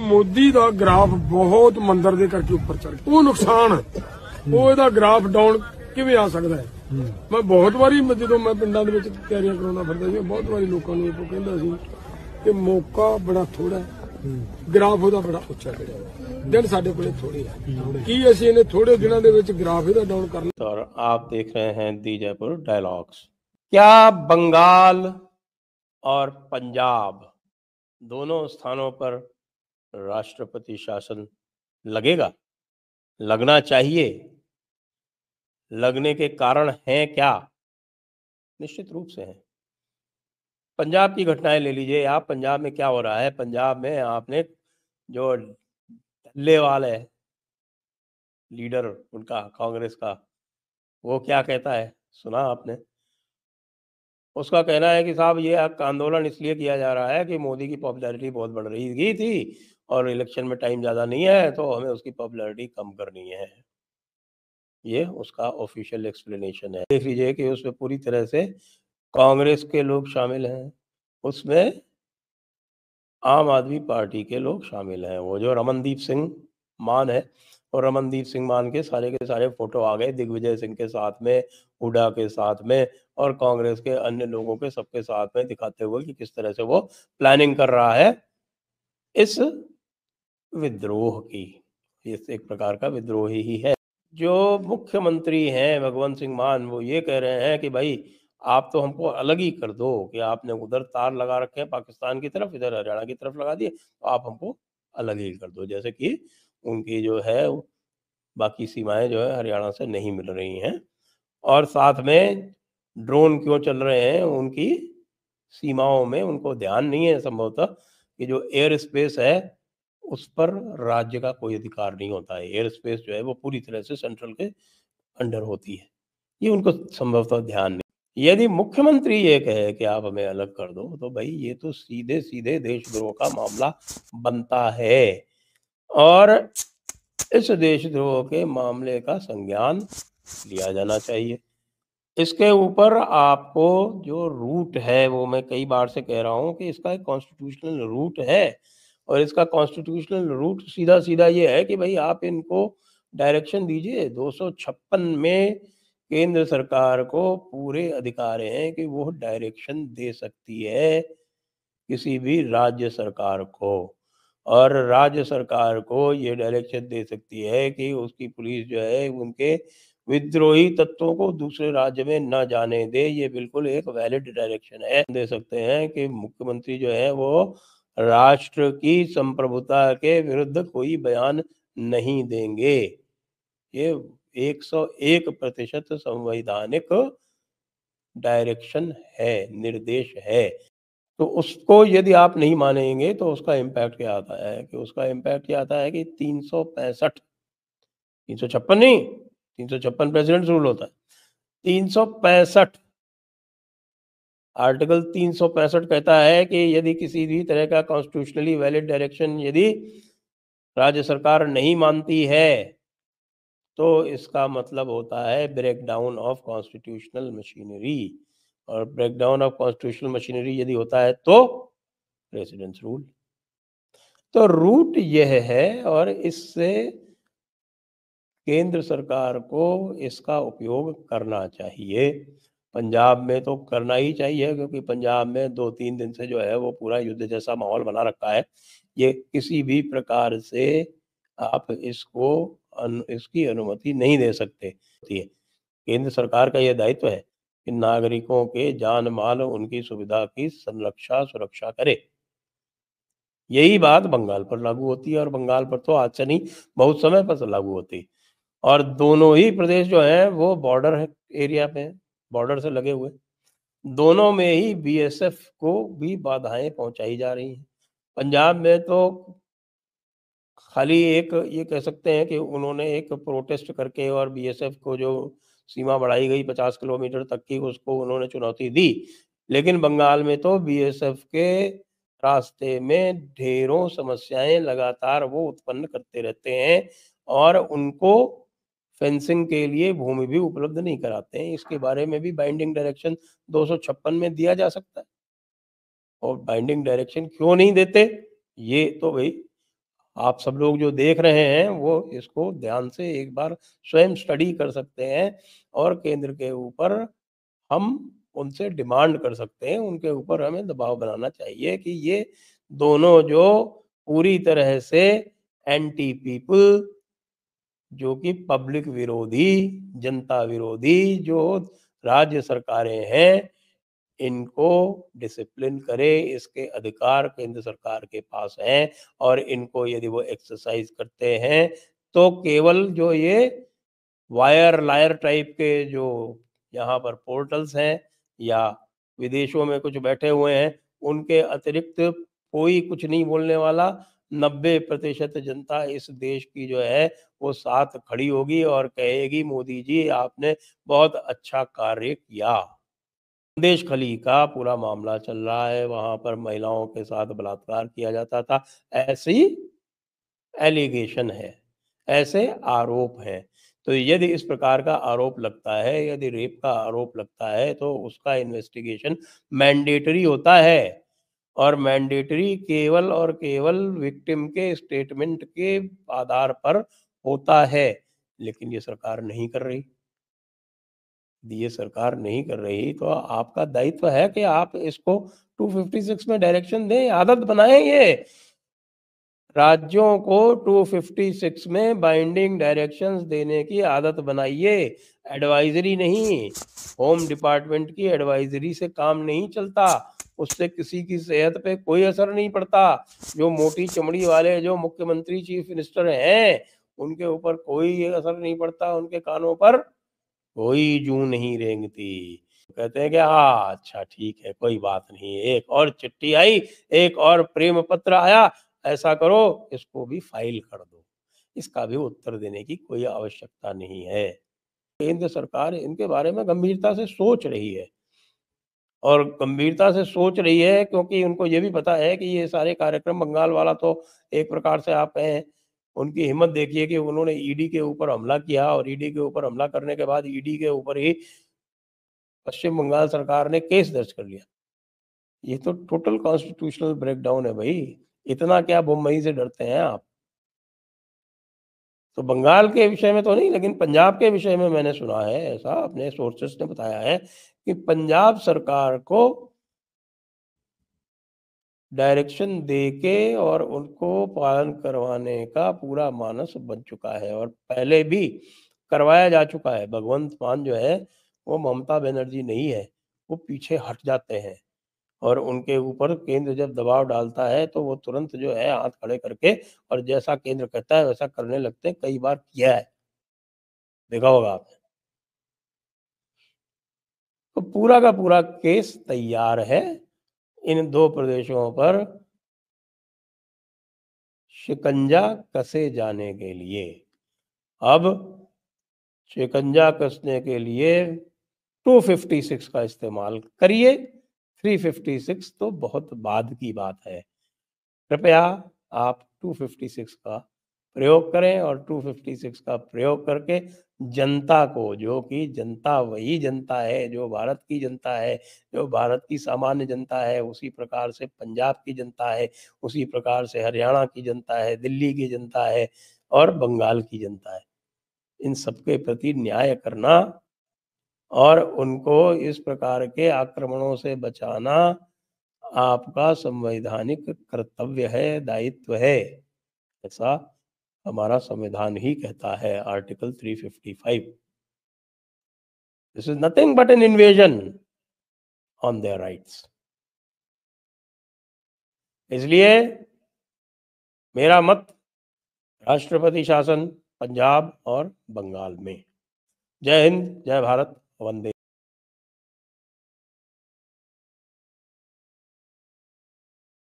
मोदी ਦਾ graph ਬਹੁਤ ਮੰਦਰ ਦੇ ਕਰਕੇ ਉੱਪਰ ਚੜ ਗਿਆ। ਉਹ ਨੁਕਸਾਨ ਹੈ, ਉਹ ਇਹਦਾ ਗ੍ਰਾਫ ਡਾਊਨ ਕਿਵੇਂ ਆ ਸਕਦਾ ਹੈ। ਮੈਂ ਬਹੁਤ ਵਾਰੀ ਜਦੋਂ ਮੈਂ ਪਿੰਡਾਂ ਦੇ ਵਿੱਚ ਤਿਆਰੀਆਂ ਕਰਾਉਣਾ ਫਿਰਦਾ ਸੀ, ਬਹੁਤ ਵਾਰੀ ਲੋਕਾਂ ਨੂੰ ਇਹ ਕਹਿੰਦਾ ਸੀ ਕਿ ਮੌਕਾ ਬੜਾ ਥੋੜਾ ਹੈ, ਗ੍ਰਾਫ ਉਹਦਾ ਬੜਾ ਉੱਚਾ ਚੜਿਆ, ਦਿਨ ਸਾਡੇ ਕੋਲੇ थोड़े है कि ਅਸੀਂ ਇਹਨੇ थोड़े ਦਿਨਾਂ ਦੇ ਵਿੱਚ ਗ੍ਰਾਫ ਇਹਦਾ डाउन कर लिया। और आप देख रहे हैं दी जयपुर डायलॉग्स। क्या बंगाल और पंजाब दोनों स्थानों पर राष्ट्रपति शासन लगेगा? लगना चाहिए? लगने के कारण हैं क्या? निश्चित रूप से हैं। पंजाब की घटनाएं ले लीजिए आप। पंजाब में क्या हो रहा है? पंजाब में आपने जो टल्लेवाल है लीडर उनका कांग्रेस का, वो क्या कहता है सुना आपने? उसका कहना है कि साहब ये आंदोलन इसलिए किया जा रहा है कि मोदी की पॉपुलैरिटी बहुत बढ़ रही थी और इलेक्शन में टाइम ज़्यादा नहीं है, तो हमें उसकी पॉपुलैरिटी कम करनी है। ये उसका ऑफिशियल एक्सप्लेनेशन है। देख लीजिए कि उसमें पूरी तरह से कांग्रेस के लोग शामिल हैं, उसमें आम आदमी पार्टी के लोग शामिल हैं। वो जो रमनदीप सिंह मान है, और रमनदीप सिंह मान के सारे फोटो आ गए दिग्विजय सिंह के साथ में, हुड्डा के साथ में, और कांग्रेस के अन्य लोगों के सबके साथ में, दिखाते हुए कि किस तरह से वो प्लानिंग कर रहा है इस विद्रोह की। इस एक प्रकार का विद्रोही ही है। जो मुख्यमंत्री हैं भगवंत सिंह मान, वो ये कह रहे हैं कि भाई आप तो हमको अलग ही कर दो, कि आपने उधर तार लगा रखे हैं पाकिस्तान की तरफ, इधर हरियाणा की तरफ लगा दिए, तो आप हमको अलग ही कर दो। जैसे कि उनकी जो है बाकी सीमाएं जो है हरियाणा से नहीं मिल रही हैं, और साथ में ड्रोन क्यों चल रहे हैं, उनकी सीमाओं में उनको ध्यान नहीं है संभवतः कि जो एयर स्पेस है उस पर राज्य का कोई अधिकार नहीं होता है। एयर स्पेस जो है वो पूरी तरह से सेंट्रल के अंडर होती है, ये उनको संभवतः ध्यान नहीं। यदि मुख्यमंत्री ये कहे कि आप हमें अलग कर दो, तो भाई ये तो सीधे सीधे देशद्रोह का मामला बनता है, और इस देशद्रोह के मामले का संज्ञान लिया जाना चाहिए। इसके ऊपर आपको जो रूट है, वो मैं कई बार से कह रहा हूँ कि इसका एक कॉन्स्टिट्यूशनल रूट है, और इसका कॉन्स्टिट्यूशनल रूट सीधा सीधा ये है कि भाई आप इनको डायरेक्शन दीजिए। 256 में केंद्र सरकार को पूरे अधिकार हैं कि वो डायरेक्शन दे सकती है किसी भी राज्य सरकार को, और राज्य सरकार को ये डायरेक्शन दे सकती है कि उसकी पुलिस जो है उनके विद्रोही तत्वों को दूसरे राज्य में न जाने दे। ये बिल्कुल एक वैलिड डायरेक्शन है। दे सकते हैं कि मुख्यमंत्री जो है वो राष्ट्र की संप्रभुता के विरुद्ध कोई बयान नहीं देंगे। ये 101% संवैधानिक डायरेक्शन है, निर्देश है। तो उसको यदि आप नहीं मानेंगे तो उसका इम्पैक्ट क्या आता है कि उसका इम्पैक्ट क्या आता है कि 365 356 नहीं, 356 प्रेसिडेंट रूल होता है। 365 आर्टिकल 365 कहता है कि यदि किसी भी तरह का कॉन्स्टिट्यूशनली वैलिड डायरेक्शन यदि राज्य सरकार नहीं मानती है, तो इसका मतलब होता है ब्रेकडाउन ऑफ कॉन्स्टिट्यूशनल मशीनरी, और ब्रेकडाउन ऑफ कॉन्स्टिट्यूशनल मशीनरी यदि होता है तो प्रेसिडेंट्स रूल। तो रूट यह है, और इससे केंद्र सरकार को इसका उपयोग करना चाहिए। पंजाब में तो करना ही चाहिए, क्योंकि पंजाब में 2-3 दिन से जो है वो पूरा युद्ध जैसा माहौल बना रखा है। ये किसी भी प्रकार से आप इसकी अनुमति नहीं दे सकते। केंद्र सरकार का यह दायित्व है कि नागरिकों के जान माल, उनकी सुविधा की संरक्षा सुरक्षा करे। यही बात बंगाल पर लागू होती है, और बंगाल पर तो आज से नहीं बहुत समय पर लागू होती है। और दोनों ही प्रदेश जो हैं वो बॉर्डर एरिया पे, बॉर्डर से लगे हुए, दोनों में ही बीएसएफ को भी बाधाएं पहुंचाई जा रही हैं। पंजाब में तो खाली एक ये कह सकते हैं कि उन्होंने एक प्रोटेस्ट करके और बीएसएफ को जो सीमा बढ़ाई गई 50 किलोमीटर तक की, उसको उन्होंने चुनौती दी। लेकिन बंगाल में तो बीएसएफ के रास्ते में ढेरों समस्याएं लगातार वो उत्पन्न करते रहते हैं, और उनको फेंसिंग के लिए भूमि भी उपलब्ध नहीं कराते हैं। इसके बारे में भी बाइंडिंग डायरेक्शन 256 में दिया जा सकता है। और बाइंडिंग डायरेक्शन क्यों नहीं देते, ये तो भाई आप सब लोग जो देख रहे हैं वो इसको ध्यान से एक बार स्वयं स्टडी कर सकते हैं और केंद्र के ऊपर हम उनसे डिमांड कर सकते हैं, उनके ऊपर हमें दबाव बनाना चाहिए कि ये दोनों जो पूरी तरह से एंटी पीपल, जो कि पब्लिक विरोधी, जनता विरोधी जो राज्य सरकारें हैं, इनको डिसिप्लिन करे, इसके अधिकार केंद्र सरकार के पास हैं और इनको यदि वो एक्सरसाइज करते हैं तो केवल जो ये वायर लायर टाइप के जो यहाँ पर पोर्टल्स हैं या विदेशों में कुछ बैठे हुए हैं, उनके अतिरिक्त कोई कुछ नहीं बोलने वाला। 90% जनता इस देश की जो है वो साथ खड़ी होगी और कहेगी मोदी जी आपने बहुत अच्छा कार्य किया। संदेश खली का पूरा मामला चल रहा है, वहाँ पर महिलाओं के साथ बलात्कार किया जाता था, ऐसी एलिगेशन है, ऐसे आरोप हैं। तो यदि इस प्रकार का आरोप लगता है, यदि रेप का आरोप लगता है तो उसका इन्वेस्टिगेशन मैंडेटरी होता है और मैंडेटरी केवल और केवल विक्टिम के स्टेटमेंट के आधार पर होता है, लेकिन ये सरकार नहीं कर रही। ये सरकार नहीं कर रही तो आपका दायित्व है कि आप इसको 256 में डायरेक्शन दें, आदत बनाएं ये। राज्यों को 256 में बाइंडिंग डायरेक्शंस देने की आदत बनाइए, एडवाइजरी नहीं। होम डिपार्टमेंट की एडवाइजरी से काम नहीं चलता, उससे किसी की सेहत पे कोई असर नहीं पड़ता। जो मोटी चमड़ी वाले जो मुख्यमंत्री चीफ मिनिस्टर हैं, उनके ऊपर कोई असर नहीं पड़ता, उनके कानों पर कोई जूं नहीं रेंगती। कहते हैं कि हाँ अच्छा ठीक है कोई बात नहीं, एक और चिट्ठी आई, एक और प्रेम पत्र आया, ऐसा करो इसको भी फाइल कर दो, इसका भी उत्तर देने की कोई आवश्यकता नहीं है। केंद्र सरकार इनके बारे में गंभीरता से सोच रही है और गंभीरता से सोच रही है क्योंकि उनको ये भी पता है कि ये सारे कार्यक्रम, बंगाल वाला तो एक प्रकार से आप कहें, उनकी हिम्मत देखिए कि उन्होंने ईडी के ऊपर हमला किया और ईडी के ऊपर हमला करने के बाद ईडी के ऊपर ही पश्चिम बंगाल सरकार ने केस दर्ज कर लिया। ये तो टोटल कॉन्स्टिट्यूशनल ब्रेकडाउन है भाई। इतना क्या बम्बई से डरते हैं आप? तो बंगाल के विषय में तो नहीं, लेकिन पंजाब के विषय में मैंने सुना है ऐसा, अपने सोर्सेस ने बताया है कि पंजाब सरकार को डायरेक्शन देके और उनको पालन करवाने का पूरा मानस बन चुका है और पहले भी करवाया जा चुका है। भगवंत मान जो है वो ममता बनर्जी नहीं है, वो पीछे हट जाते हैं और उनके ऊपर केंद्र जब दबाव डालता है तो वो तुरंत जो है हाथ खड़े करके और जैसा केंद्र कहता है वैसा करने लगते हैं। कई बार किया है, देखा होगा आपने। तो पूरा का पूरा केस तैयार है इन दो प्रदेशों पर शिकंजा कसे जाने के लिए। अब शिकंजा कसने के लिए 256 का इस्तेमाल करिए, 356 तो बहुत बाद की बात है। कृपया आप 256 का प्रयोग करें और 256 का प्रयोग करके जनता को, जो कि जनता वही जनता है जो भारत की जनता है, जो भारत की सामान्य जनता है, उसी प्रकार से पंजाब की जनता है, उसी प्रकार से हरियाणा की जनता है, दिल्ली की जनता है और बंगाल की जनता है, इन सबके प्रति न्याय करना और उनको इस प्रकार के आक्रमणों से बचाना आपका संवैधानिक कर्तव्य है, दायित्व है। ऐसा हमारा संविधान ही कहता है, article 355। This is nothing but an invasion on their rights. इसलिए मेरा मत राष्ट्रपति शासन पंजाब और बंगाल में। जय हिंद, जय भारत, वंदे